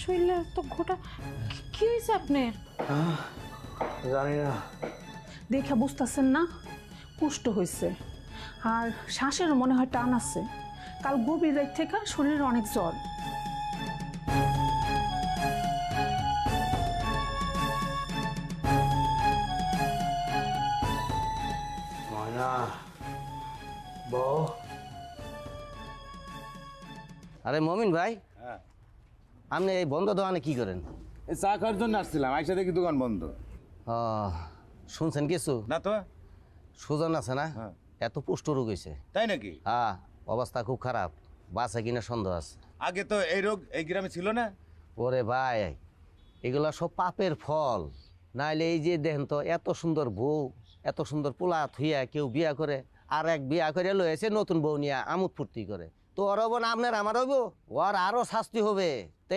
শরীরে তো ঘোটা কি হয়েছে আপনার? জানি না। দেখে বুঝতেছেন না কুষ্ঠ হয়েছে, আর শ্বাসেরও মনে হয় টান আছে। কাল গভীর রাত থেকে শরীরে অনেক জ্বর। ময়না বউ। আরে মমিন ভাই, হ্যাঁ, আপনি এই বন্ধ দোকানে কি করেন? এই চা খাওয়ার জন্য আসছিলাম, আইসা দেখি দোকান বন্ধ। ও, শুনছেন কিছু? না তো। সুজন আছে না, হ্যাঁ। এত পুষ্ট রোগ হয়েছে। তাই নাকি? হ্যাঁ, অবস্থা খুব খারাপ, বাঁচে কিনা সন্দেহ আছে। আগে তো এই রোগ এই গ্রামে ছিল না। ওরে ভাই, এগুলা সব পাপের ফল। নাইলে এই যে দেখেন তো, এত সুন্দর বউ, এত সুন্দর পোলা থুইয়া কেউ বিয়া করে, আর এক বিয়া করে লয়েছে নতুন বউ নিয়ে আমোদ ফুর্তি করে। তো ওর হবো না আপনার আমার হইব, ওর আরো শাস্তি হবে। তো